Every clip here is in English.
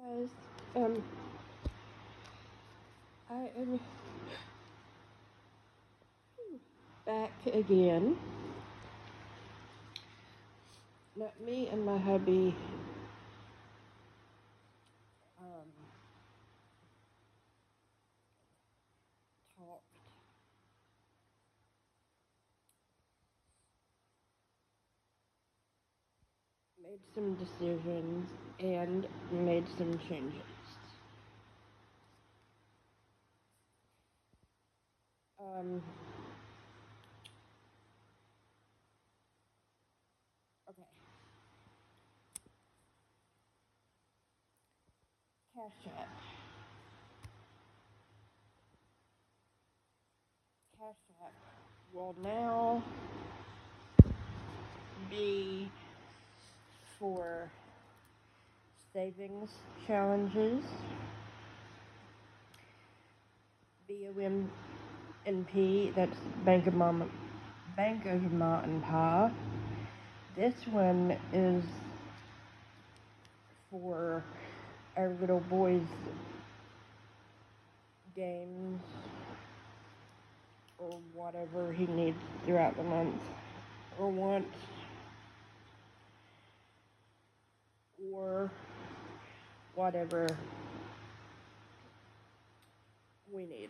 Guys, I am back again. Not me and my hubby um, talked, made some decisions, and made some changes. Um, okay, Cash App. Cash App will now be for savings challenges, BOMNP, that's Bank of Ma and Pa. This one is for our little boy's games or whatever he needs throughout the month or wants or whatever we need.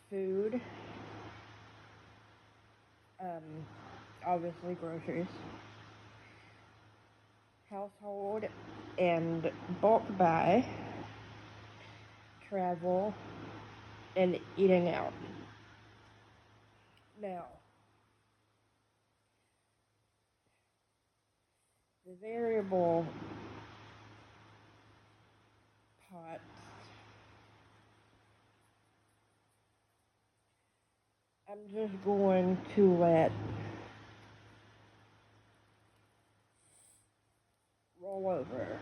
Food, um, obviously groceries, household and bulk buy, travel, and eating out. Now, the variable pots, I'm just going to let roll over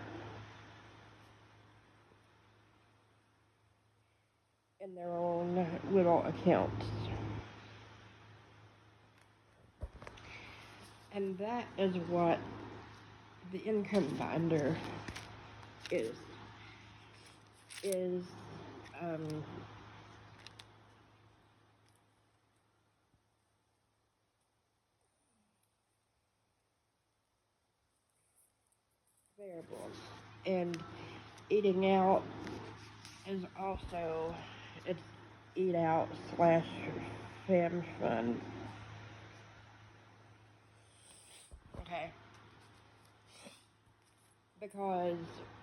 in their own little accounts. And that is what the income binder is. Is um, variables. And eating out is also, it's eat out slash fam fun. Okay. Because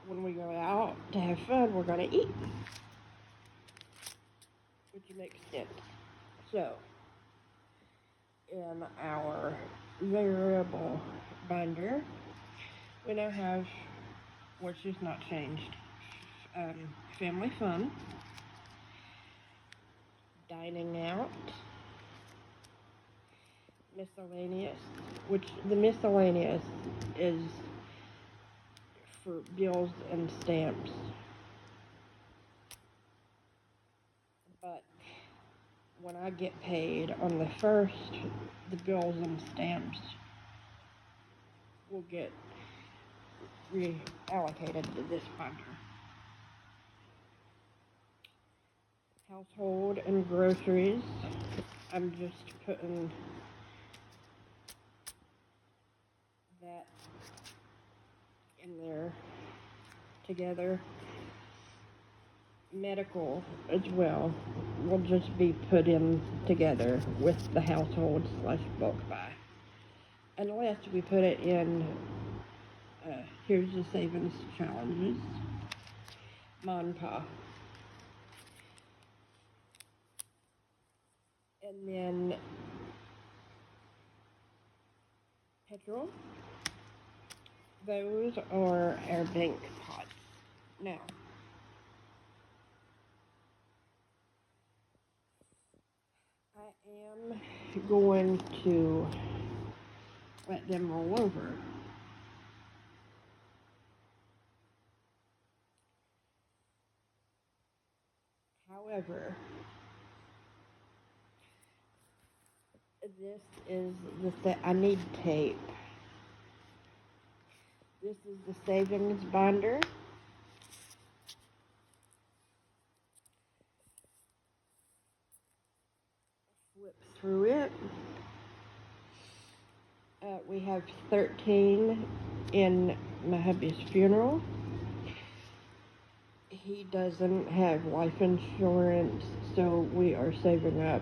when we go out to have fun, we're going to eat. Which makes sense. So, in our variable binder, we now have, which is not changed, family fun, dining out, miscellaneous, which the miscellaneous is for bills and stamps. But when I get paid on the first, the bills and stamps will get reallocated to this binder. Household and groceries, I'm just putting that in there together. Medical as well will just be put in together with the household slash bulk buy. Unless we put it in, here's the savings challenges, Monpa. And then petrol, those are our bank pots. Now, I am going to let them roll over. However, this is I need tape. This is the savings binder. Flip through it. We have 13 in my hubby's funeral. He doesn't have life insurance, so we are saving up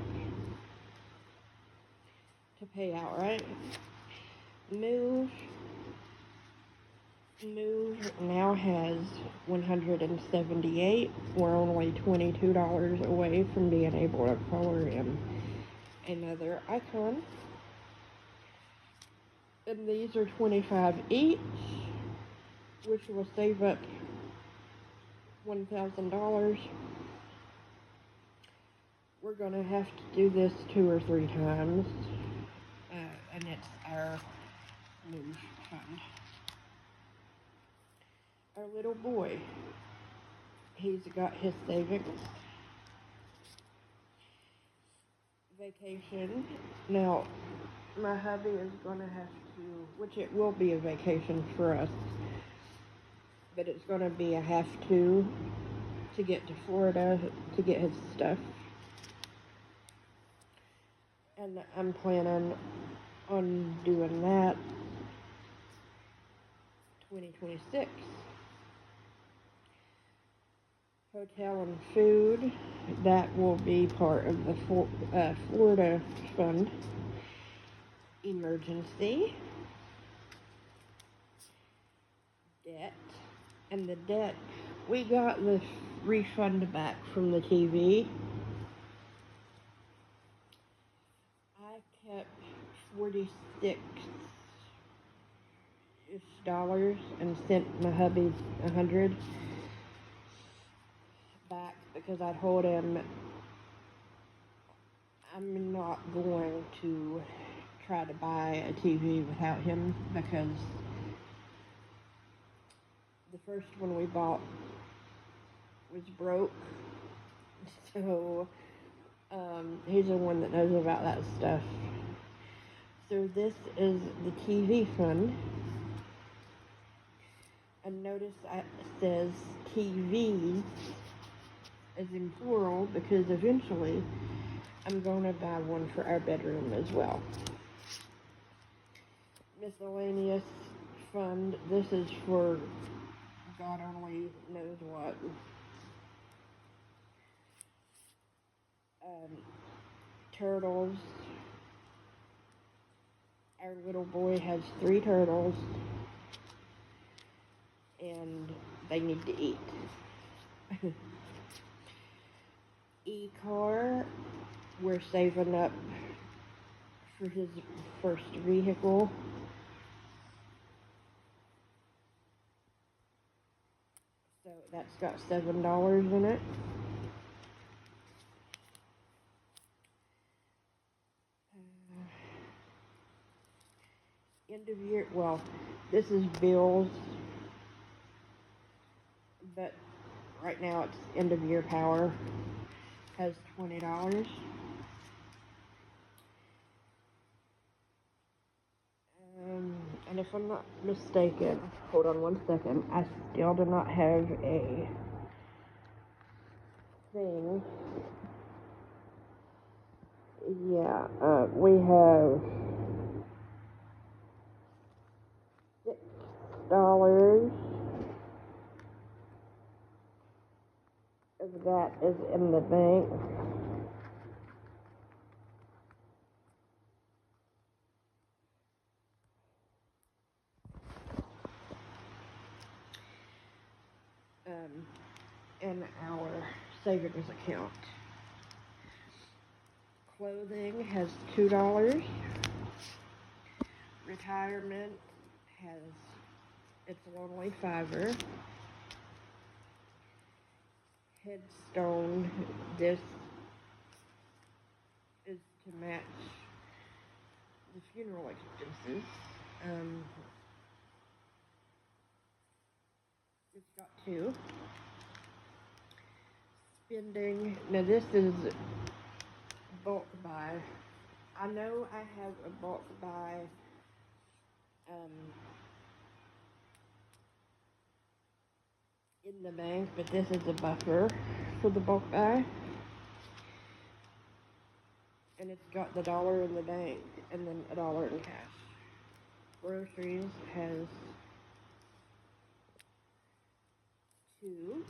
to pay outright. Move now has 178. We're only $22 away from being able to color in another icon. And these are 25 each, which will save up $1,000. We're going to have to do this 2 or 3 times, and it's our move fund. Our little boy, he's got his savings. Vacation. Now, my hubby is going to have to, which it will be a vacation for us, but it's going to be a have to get to Florida to get his stuff. And I'm planning on doing that 2026. Hotel and food, that will be part of the Florida fund. Emergency. Debt. And the debt, we got the refund back from the TV. I kept $46-ish and sent my hubby 100 back because I told him I'm not going to try to buy a TV without him because the first one we bought was broke. So he's the one that knows about that stuff. So this is the TV fund. And notice it says TVs as in plural because eventually I'm going to buy one for our bedroom as well. Miscellaneous fund. This is for God only knows what. Turtles. Our little boy has 3 turtles, and they need to eat. E-car, we're saving up for his first vehicle. So that's got $7 in it. End of year, well, this is bills, but right now it's end of year power, has $20. And if I'm not mistaken, hold on one second, I still do not have a thing. Yeah, we have $6 of that is in the bank. In our savings account. Clothing has $2. Retirement has, it's only $5. Headstone, this is to match the funeral expenses. It's got 2. Spending, now this is bulk buy. I know I have a bulk buy in the bank, but this is a buffer for the bulk buy. And it's got the dollar in the bank and then a dollar in cash. Groceries has 2.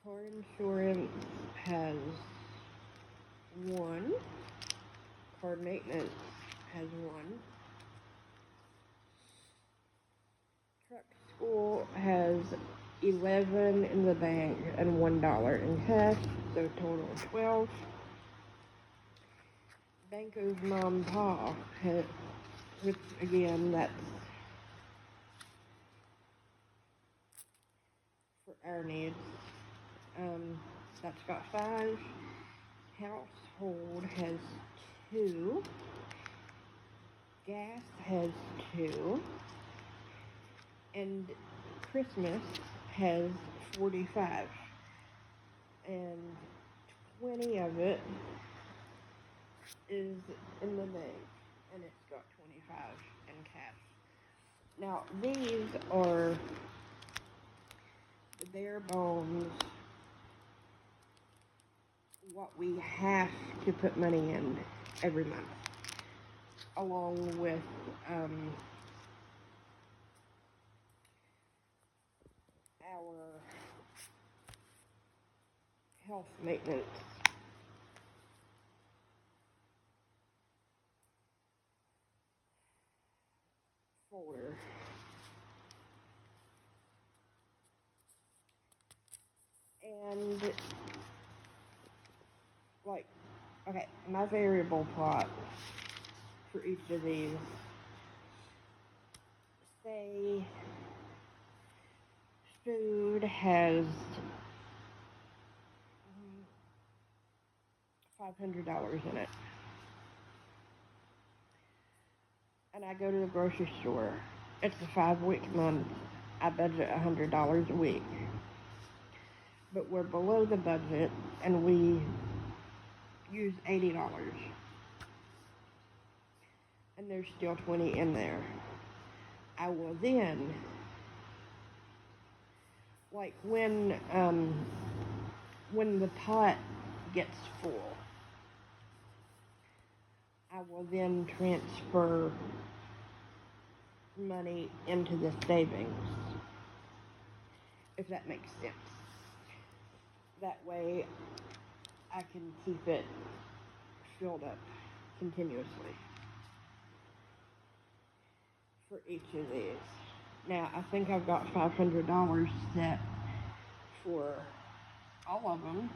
Car insurance has 1. Car maintenance has 1. Truck school has 11 in the bank and $1 in cash, so total of 12. Banco's mom pa has, which again, that's for our needs. That's got 5. Household has 2. Gas has 2. And Christmas has 45. And 20 of it is in the bank. And it's got 25 in cash. Now, these are the bare bones, what we have to put money in every month, along with our health maintenance folder. And like, okay, my variable plot for each of these, say food has $500 in it, and I go to the grocery store. It's a 5-week month. I budget $100 a week, but we're below the budget, and we use $80, and there's still 20 in there. I will then, like when the pot gets full, I will then transfer money into the savings, if that makes sense. That way I can keep it filled up continuously for each of these. Now, I think I've got $500 set for all of them.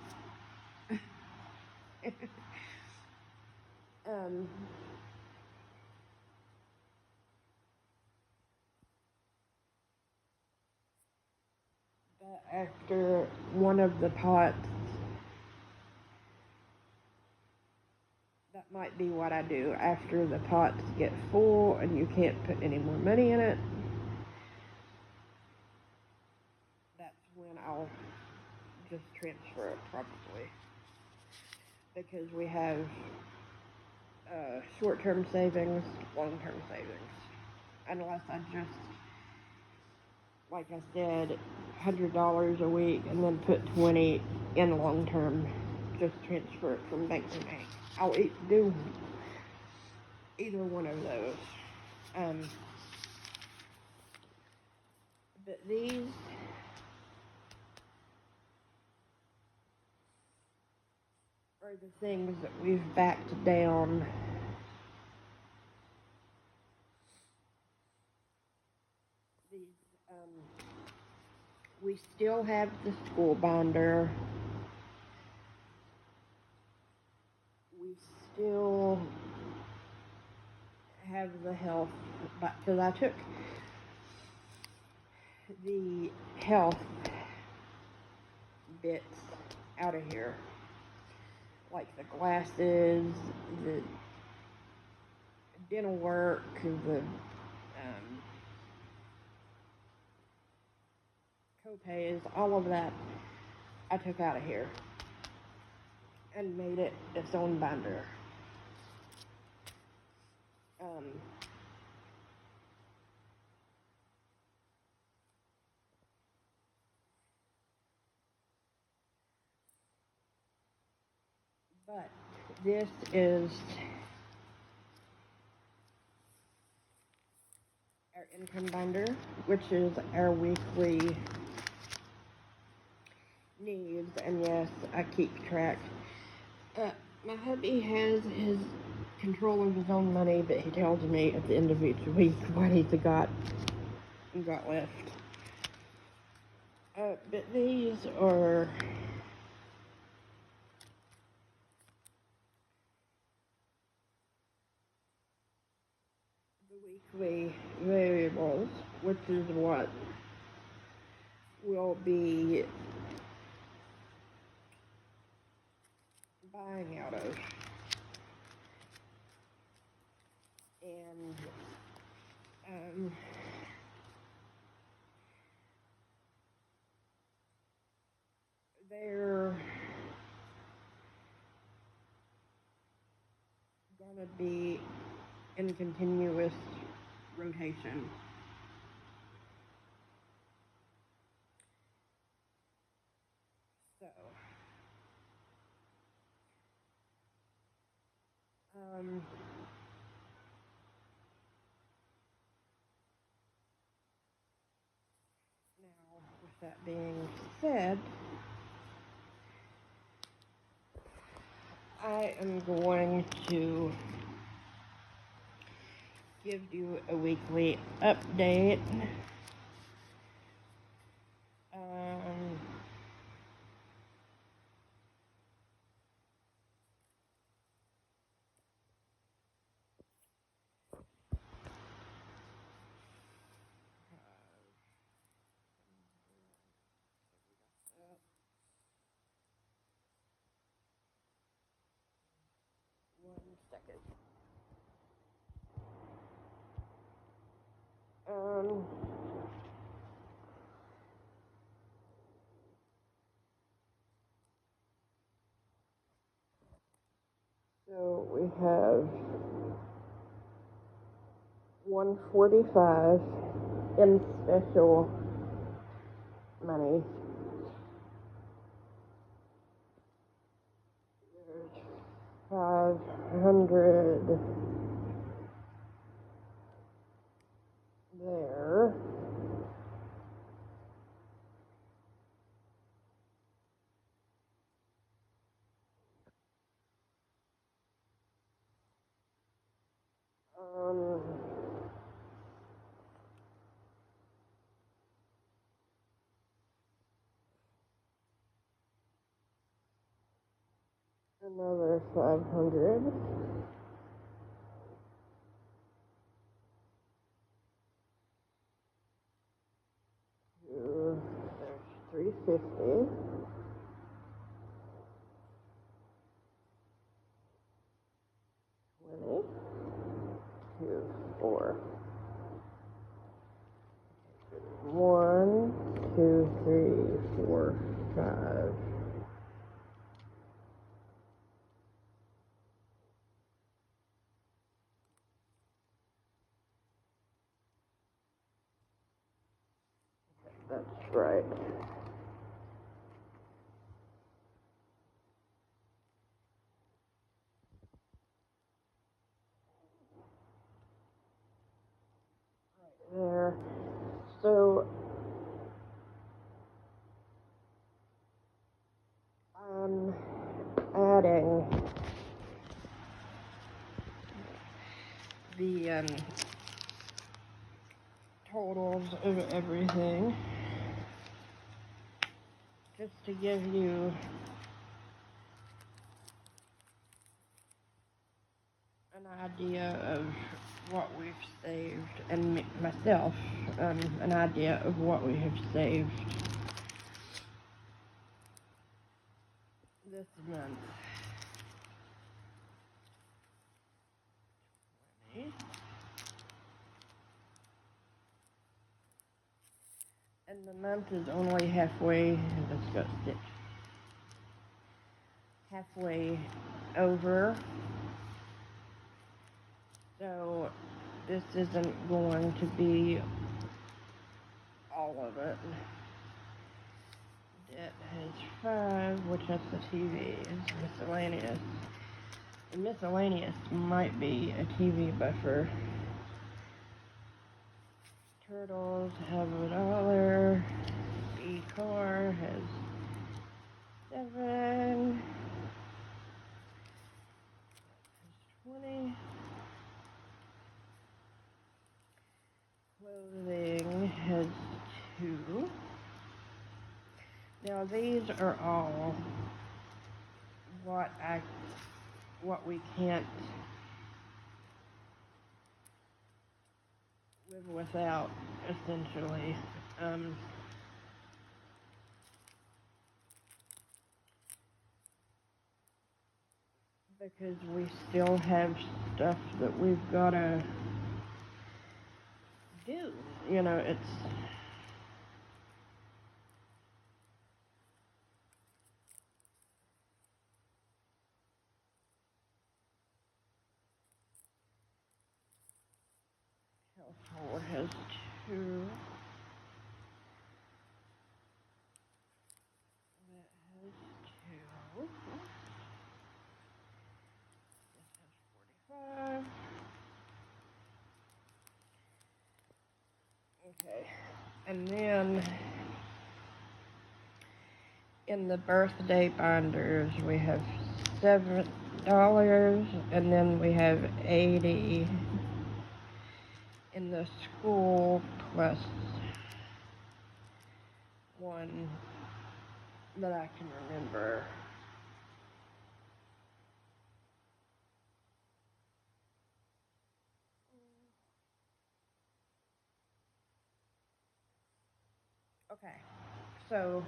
But after one of the pots, that might be what I do. After the pots get full and you can't put any more money in it, that's when I'll just transfer it, probably. Because we have short-term savings, long-term savings. Unless I just, like I said, $100 a week and then put 20 in long-term, just transfer it from bank to bank. I'll do either one of those. But these are the things that we've backed down these. We still have the school binder. We still have the health, because I took the health bits out of here, like the glasses, the dental work, the co-pays, all of that I took out of here and made it its own binder. But this is our income binder, which is our weekly needs, and yes, I keep track. My hubby has his control of his own money, but he tells me at the end of each week what he's got left. But these are the weekly variables, which is what we'll be buying out of. And they're gonna be in continuous rotation. So, now with that being said, I am going to give you a weekly update. One second. So we have 145 in special money. There's 500 there. Another 500. There's 350. 20. 2, 4. 1, 2, 3, 4, 5. That's right. There. So I'm adding the totals of everything just to give you an idea of what we've saved, and myself an idea of what we have saved this month. 20. And the month is only halfway, let's go 6. Halfway over. So this isn't going to be all of it. It has 5, which is the TV. It's miscellaneous. The miscellaneous might be a TV buffer. Turtles have $1. E-car has 7. 20. Clothing has 2. Now these are all what we can't live without, essentially. Because we still have stuff that we've gotta do. You know, it's household has 2. That has 2. This has 45. Okay. And then in the birthday binders we have $7, and then we have 80 in the school plus one that I can remember. Okay, so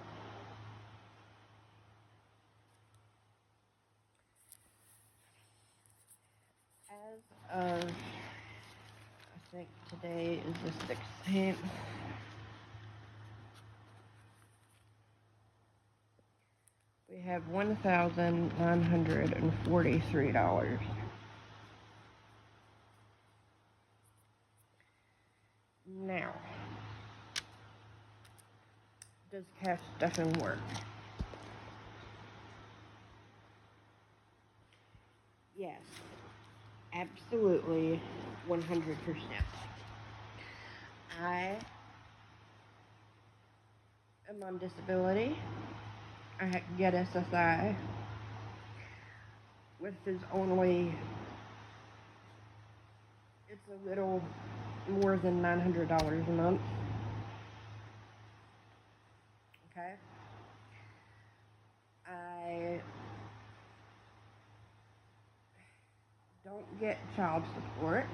as of, I think today is the 16th, we have $1,943. Now, does cash stuffing work? Yes, absolutely, 100%. I am on disability. I get SSI, which is only, it's a little more than $900 a month. Okay? I don't get child support.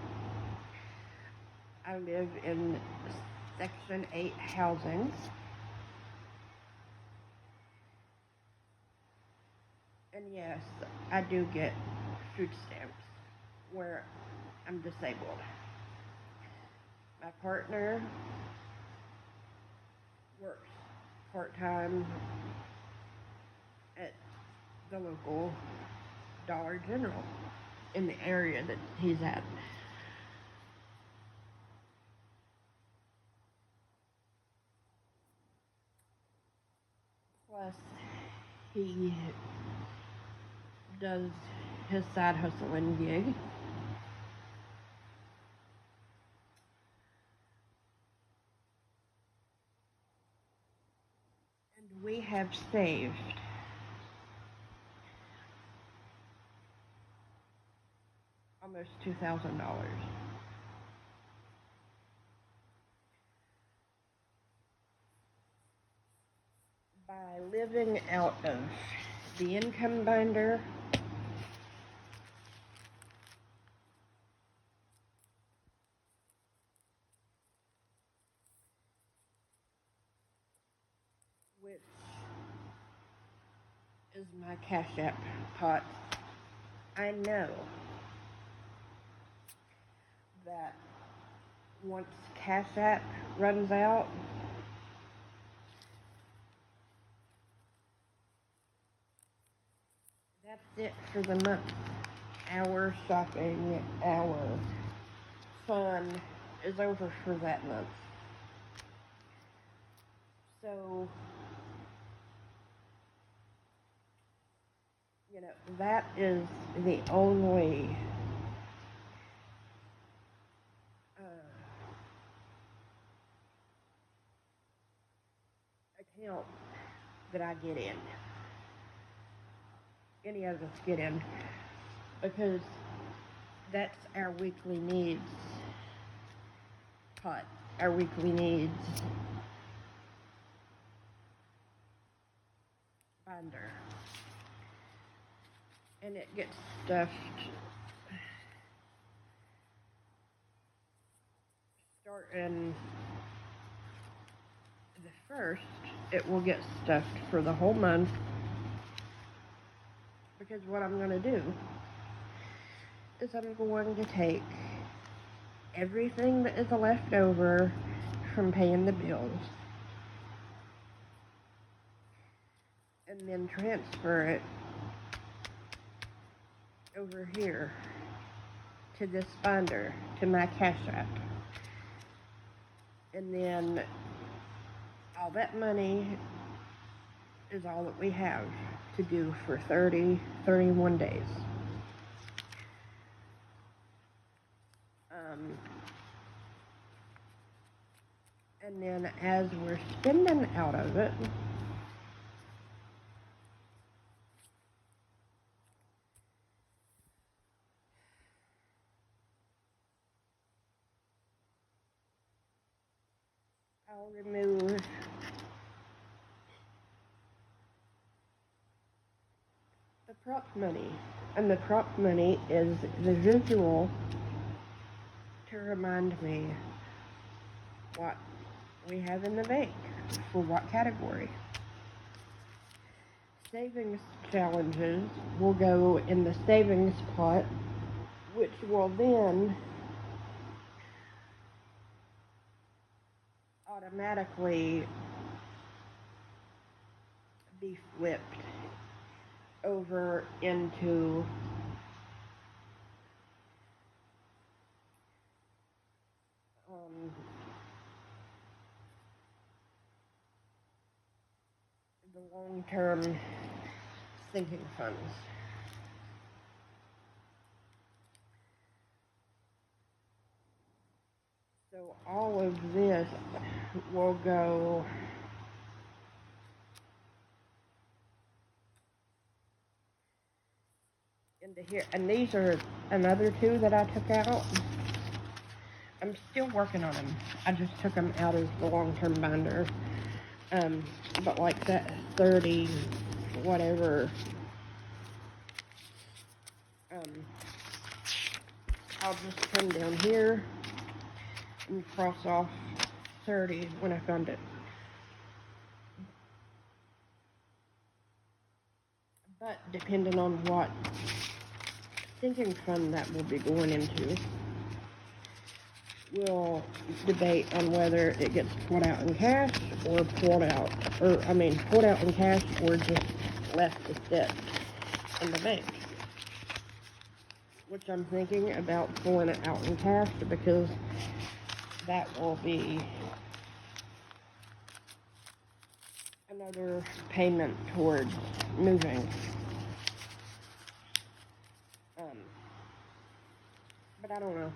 I live in Section 8 housing. And yes, I do get food stamps where I'm disabled. My partner works part-time at the local Dollar General in the area that he's at. Plus, he does his side hustling gig. And we have saved almost $2,000 by living out of the income binder, which is my Cash App pot. I know that once Cash App runs out, that's it for the month. Our shopping, our fun is over for that month. So that is the only account that I get in. Any of us get in, because that's our weekly needs pot, our weekly needs binder. And it gets stuffed starting the first. It will get stuffed for the whole month, because what I'm going to do is I'm going to take everything that is left over from paying the bills and then transfer it over here to this binder, to my Cash App. And then all that money is all that we have to do for 31 days. And then as we're spending out of it, I'll remove the prop money. And the prop money is the visual to remind me what we have in the bank for what category. Savings challenges will go in the savings pot, which will then automatically be flipped over into the long-term sinking funds. So all of this will go into here. And these are another two that I took out. I'm still working on them. I just took them out as the long-term binder. But like that 30 whatever, I'll just come down here and cross off 30 when I found it. But depending on what sinking fund that will be going into, we'll debate on whether it gets pulled out in cash or pulled out in cash or just left to sit in the bank. Which I'm thinking about pulling it out in cash, because that will be another payment towards moving. But I don't know.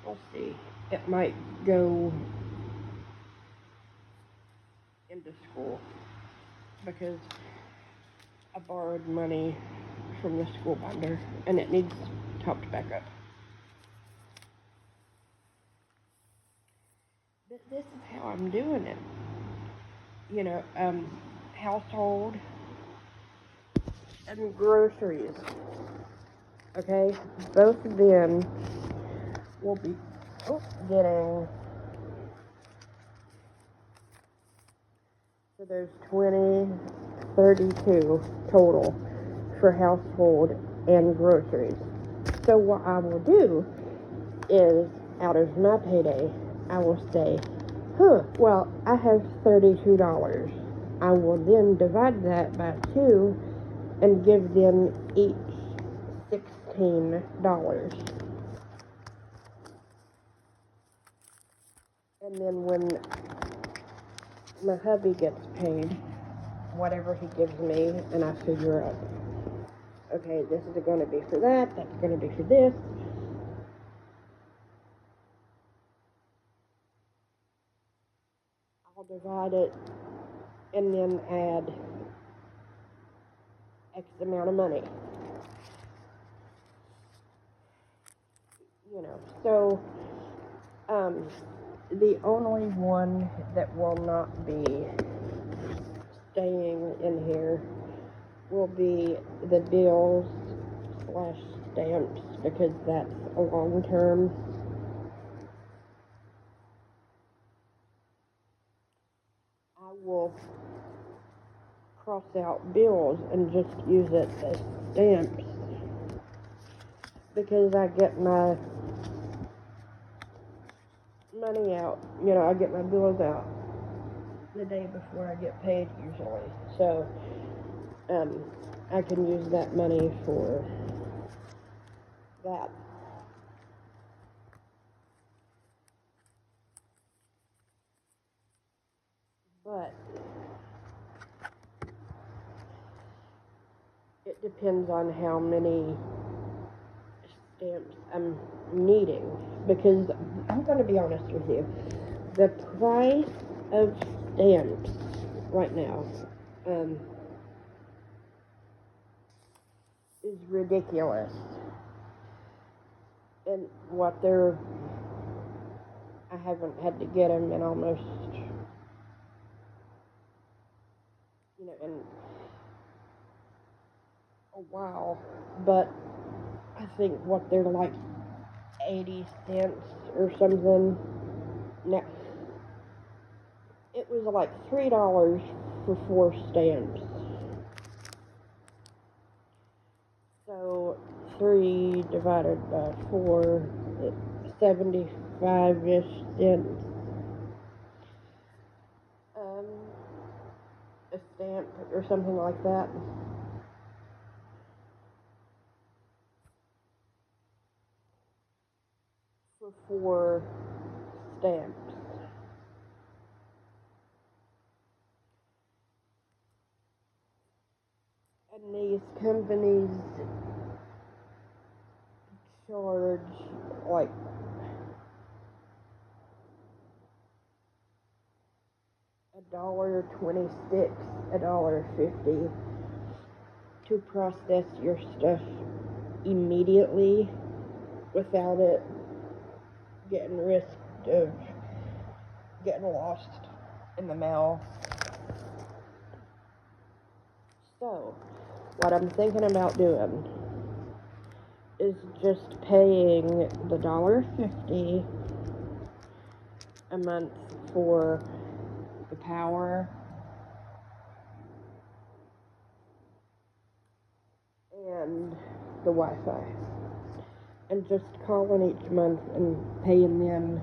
We'll see. It might go into school, because I borrowed money from the school binder and it needs topped back up. But this is how I'm doing it. Household and groceries. Okay, both of them will be getting, so there's 20, 32 total for household and groceries. So what I will do is, out of my payday, I will say, well, I have $32. I will then divide that by 2 and give them each $16. And then when my hubby gets paid, whatever he gives me, and I figure out, okay, this is going to be for that, that's going to be for this. I'll divide it and then add X amount of money. So the only one that will not be staying in here will be the bills / stamps, because that's a long term. I will cross out bills and just use it as stamps, because I get my money out, I get my bills out the day before I get paid usually. So I can use that money for that. But it depends on how many stamps I'm needing, because I'm going to be honest with you, the price of stamps right now is ridiculous. And I haven't had to get them in almost, in a while, but I think what they're like 80 cents or something. Now, it was like $3 for 4 stamps. So 3 divided by 4, 75-ish cents. A stamp or something like that. For 4 stamps. And these companies charge like $1.26, $1.50 to process your stuff immediately without it getting risked of getting lost in the mail. So, what I'm thinking about doing is just paying the $1.50 a month for the power and the Wi-Fi, and just calling each month and paying them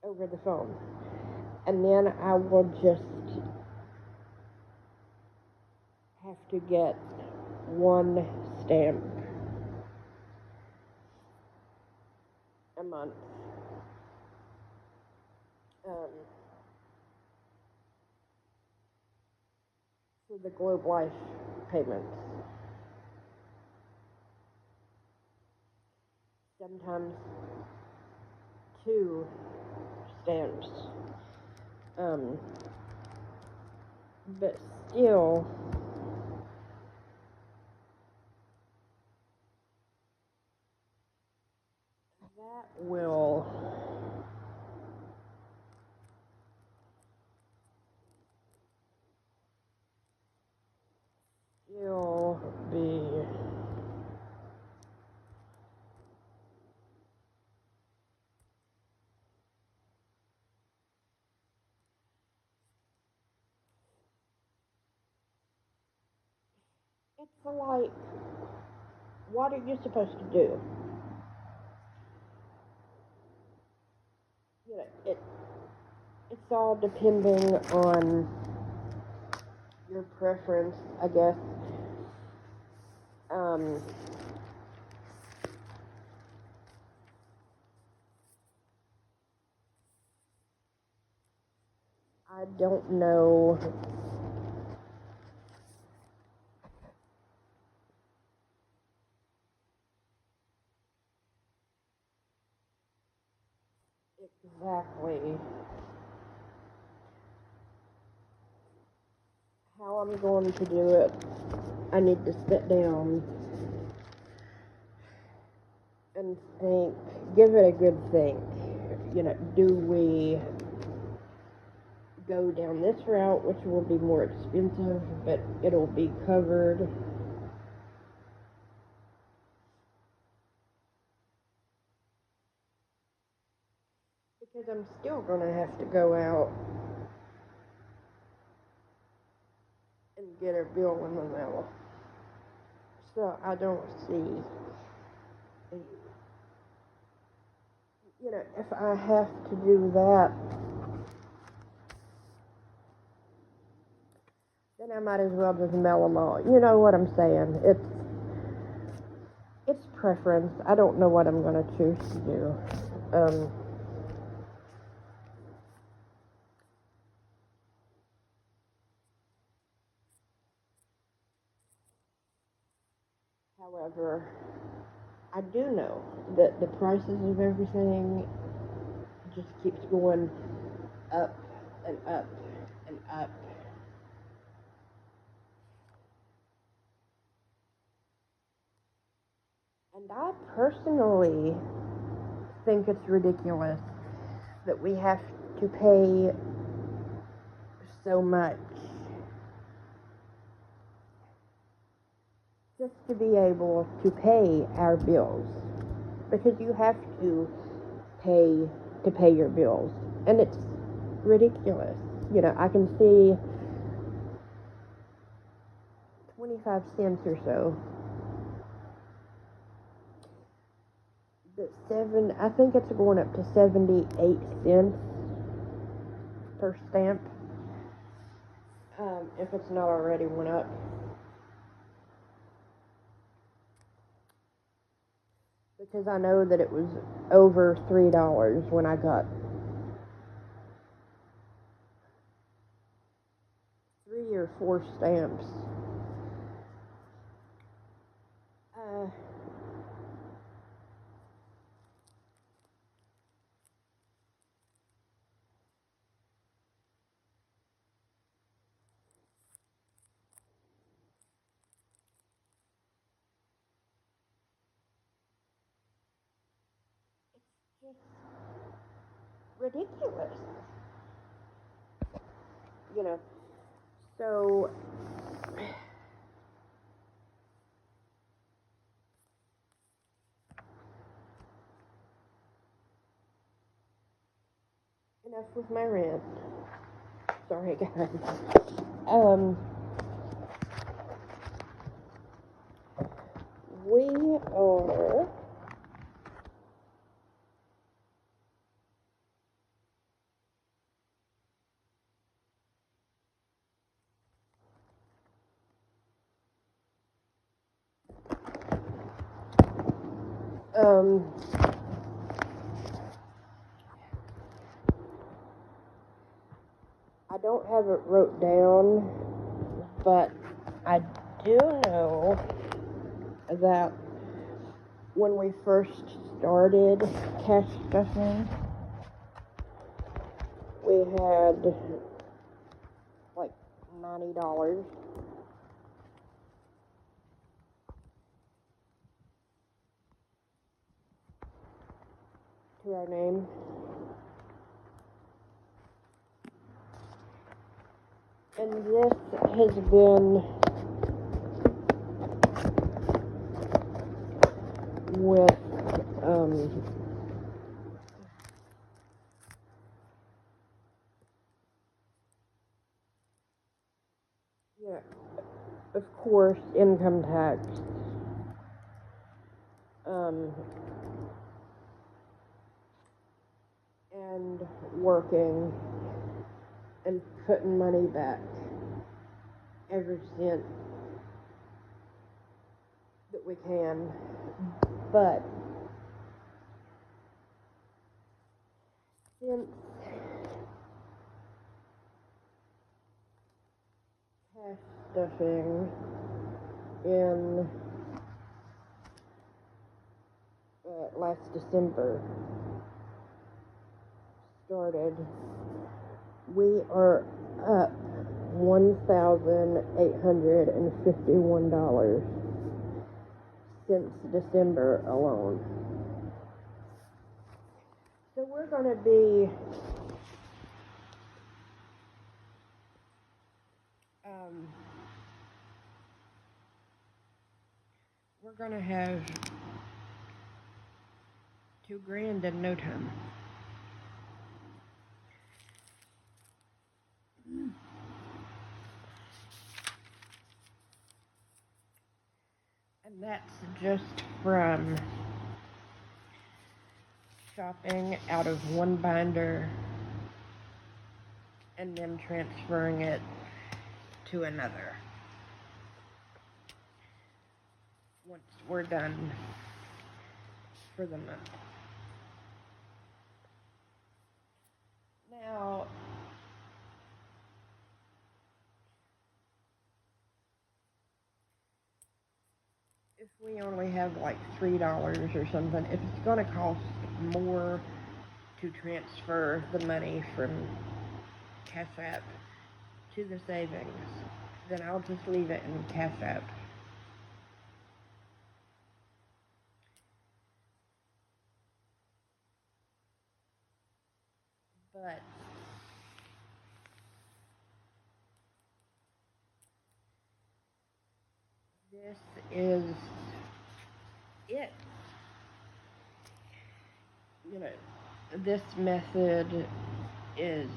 over the phone. And then I will just have to get 1 stamp a month. For the Globe Life payments. Sometimes 2 stamps. But still, that will still be it's like, what are you supposed to do? It's all depending on your preference, I guess. I don't know exactly how I'm going to do it. I need to sit down and think, give it a good think. Do we go down this route, which will be more expensive, but it'll be covered? Because I'm still going to have to go out and get a bill in the mail. So I don't see, if I have to do that, then I might as well just mail them all. You know what I'm saying? It's preference. I don't know what I'm going to choose to do. However, I do know that the prices of everything just keeps going up and up and up. And I personally think it's ridiculous that we have to pay so much just to be able to pay our bills. Because you have to pay your bills. And it's ridiculous. I can see 25 cents or so. I think it's going up to 78 cents per stamp. If it's not already went up. Because I know that it was over $3 when I got 3 or 4 stamps. It's just ridiculous. So enough with my rant. Sorry, guys. We are I don't have it wrote down, but I do know that when we first started cash stuffing, we had like $90 to our name. And this has been with yeah, of course, income tax, and working and putting money back every cent that we can. But since cash stuffing in last December, started, we are up $1,851 since December alone. So we're going to be we're going to have $2,000 in no time. And that's just from shopping out of one binder and then transferring it to another once we're done for the month. Now, if we only have like $3 or something, if it's going to cost more to transfer the money from Cash App to the savings, then I'll just leave it in Cash App. But this is it. You know, this method is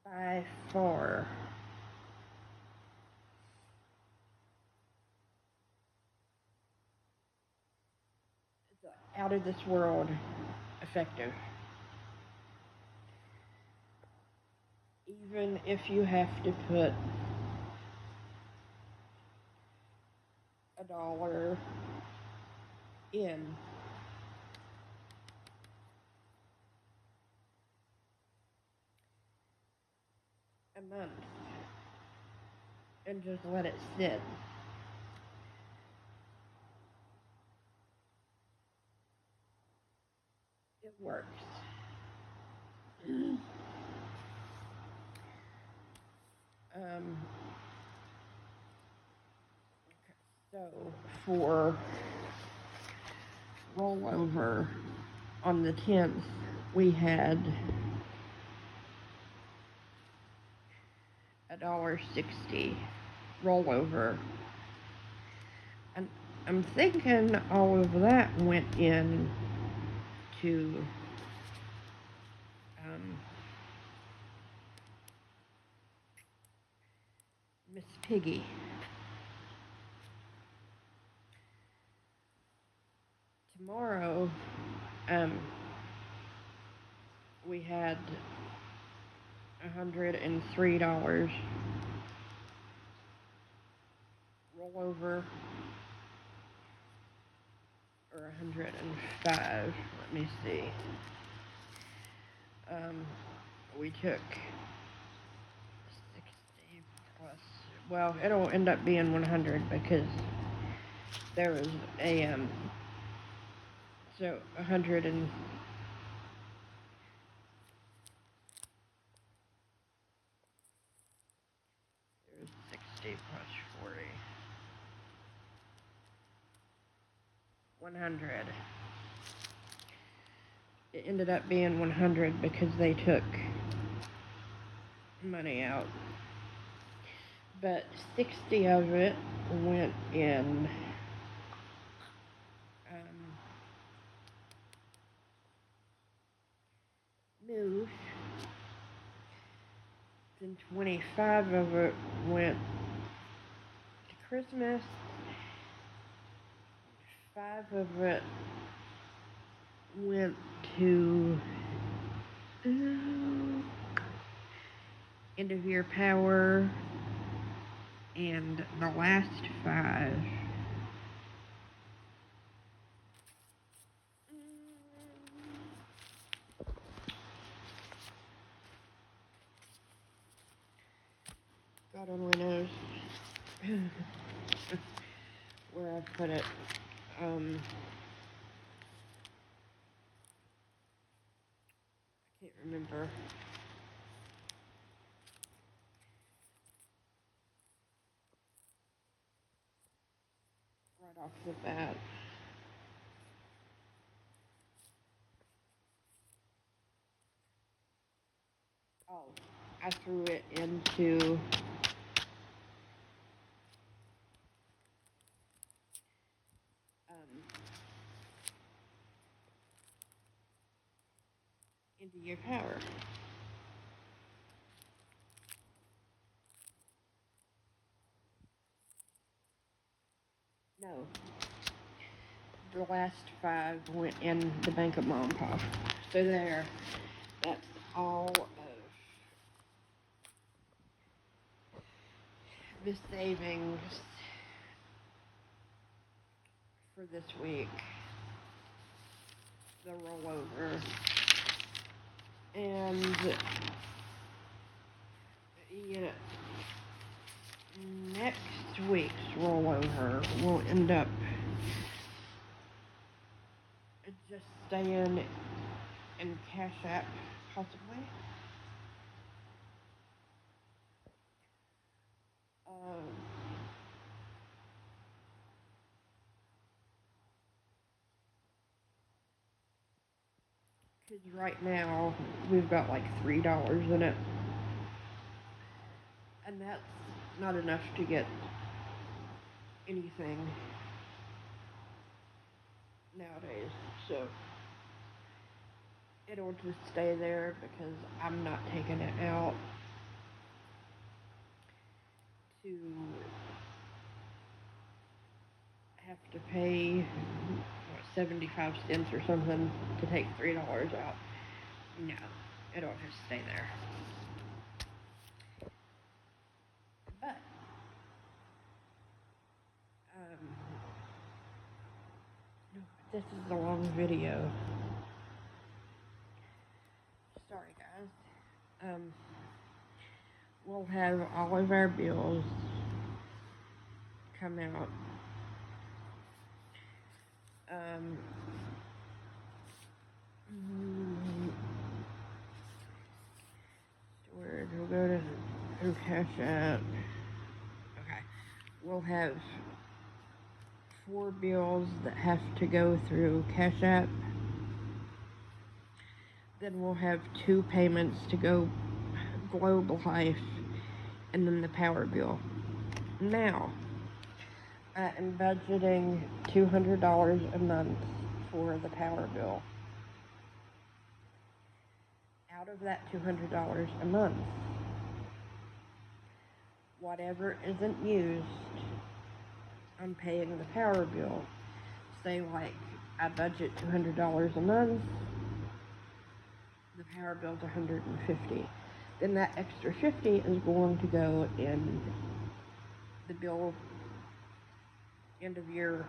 by far out of this world effective. Even if you have to put $1 in a month and just let it sit. It works. So for rollover on the 10th, we had $1.60 rollover. And I'm thinking all of that went in to Miss Piggy. Tomorrow, we had $103 rollover, or 105. Let me see. We took 60 plus. Well, it'll end up being 100 because there was a so 100 and. There's 60 plus 40. 100. It ended up being 100 because they took money out. But 60 of it went in Move. Then 25 of it went to Christmas. 5 of it went to end of year power, and the last 5 God only knows where I put it. remember. Right off the bat. Oh, I threw it into your power. No. The last 5 went in the Bank of Mom and Pop. So there. That's all of the savings for this week. The rollover. And yeah, next week's rollover will end up just staying in Cash App, possibly. Because right now we've got like $3 in it, and that's not enough to get anything nowadays. So it'll just stay there because I'm not taking it out to have to pay 75 cents or something to take $3 out. No, it'll just stay there. But this is a long video. Sorry, guys. We'll have all of our bills come out. Storage. We'll go to through Cash App. Okay. We'll have 4 bills that have to go through Cash App. Then we'll have 2 payments to go Globe Life, and then the power bill. Now, I am budgeting $200 a month for the power bill. Out of that $200 a month, whatever isn't used, I'm paying the power bill. Say like I budget $200 a month, the power bill's $150. Then that extra $50 is going to go in the bill end of year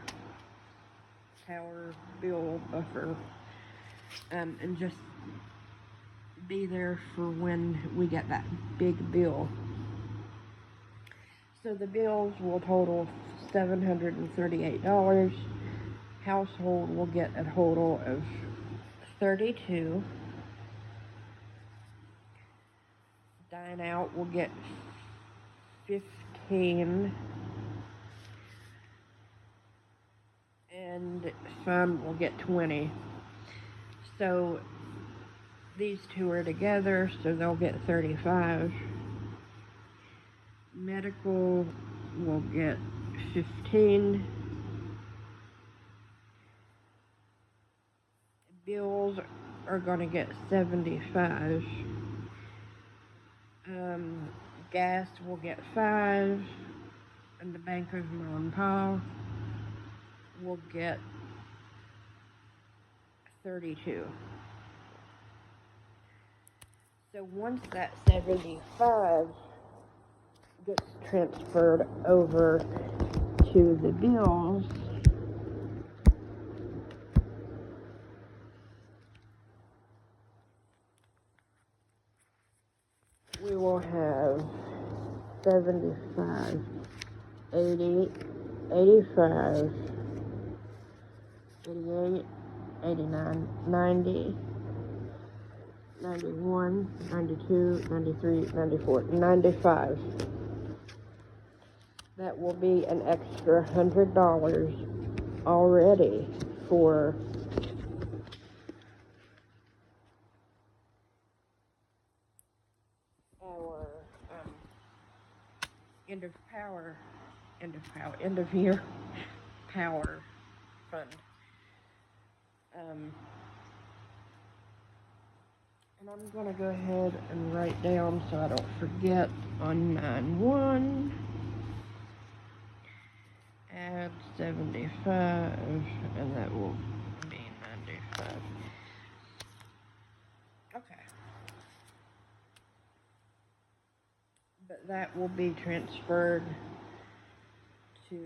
power bill buffer, and just be there for when we get that big bill. So the bills will total $738. Household will get a total of $32. Dine out will get $15. And fun will get $20. So these two are together, so they'll get $35. Medical will get $15. Bills are going to get $75. Gas will get $5. And the Bank of Mom and Pop will get $32. So once that $75 gets transferred over to the bills, we will have 75, 80, 85, 88, 89, 90, 91, 92, 93, 94, 95. That will be an extra $100 already for our end of year power fund. And I'm going to go ahead and write down so I don't forget on 9-1, add 75, and that will be 95. Okay. But that will be transferred to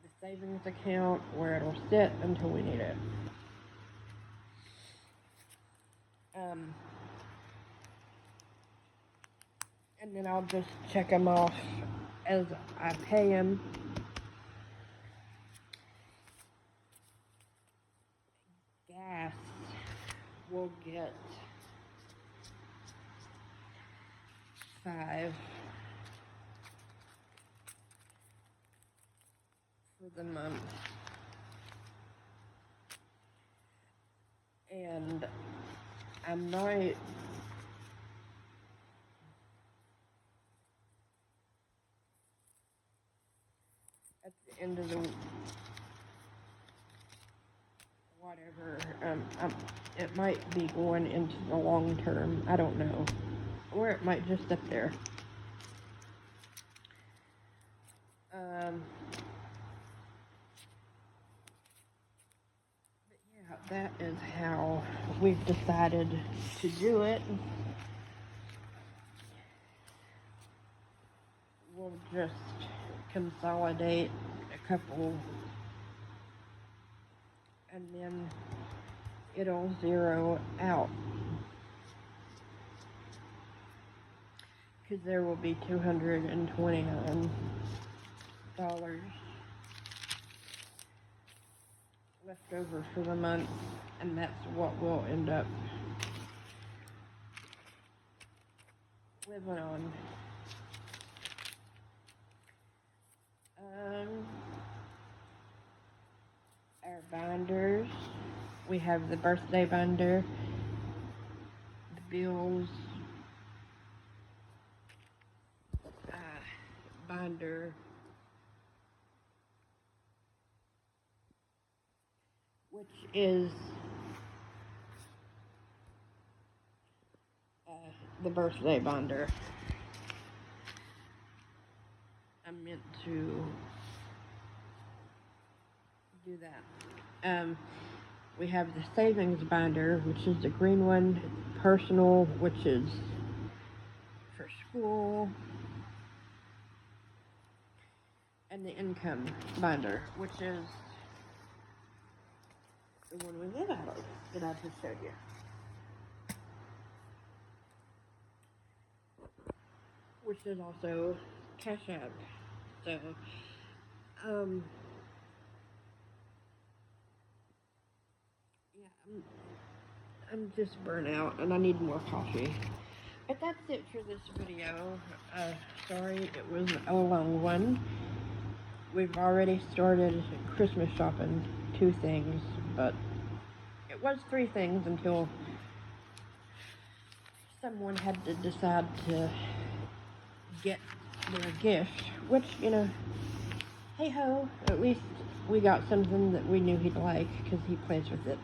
the savings account where it'll sit until we need it. And then I'll just check them off as I pay them. Gas will get 5 for the month. And I might at the end of the whatever, it might be going into the long term. I don't know. Or it might just sit there. But yeah, that is how we've decided to do it. We'll just consolidate a couple and then it'll zero out. Because there will be $229 left over for the month, and that's what we'll end up living on. Our binders, we have the birthday binder, the bills binder, which is the birthday binder. I meant to do that. We have the savings binder, which is the green one, personal, which is for school, and the income binder, which is the one we live out of that I just showed you. Which is also Cash App. So, yeah, I'm just burnt out and I need more coffee. But that's it for this video. Sorry it was a long one. We've already started Christmas shopping, 2 things, but it was 3 things until someone had to decide to get their gift, which, you know, hey ho, at least we got something that we knew he'd like because he plays with it.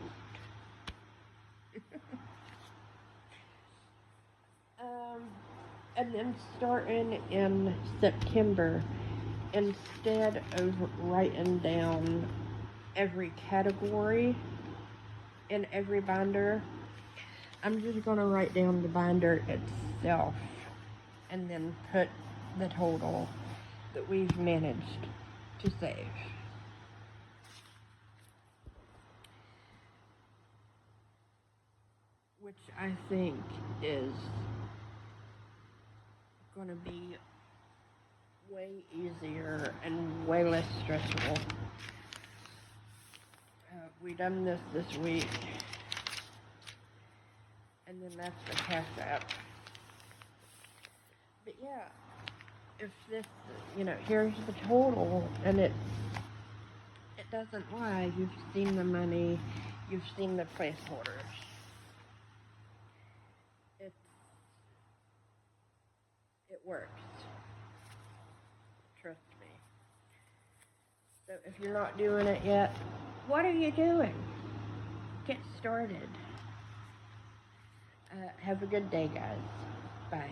And then starting in September, instead of writing down every category in every binder, I'm just going to write down the binder itself and then put the total that we've managed to save. Which I think is going to be way easier and way less stressful. We done this week, then that's the cash app. But yeah, if this, here's the total, and it doesn't lie. You've seen the money, you've seen the placeholders. It works. Trust me. So if you're not doing it yet, what are you doing? Get started. Have a good day, guys. Bye.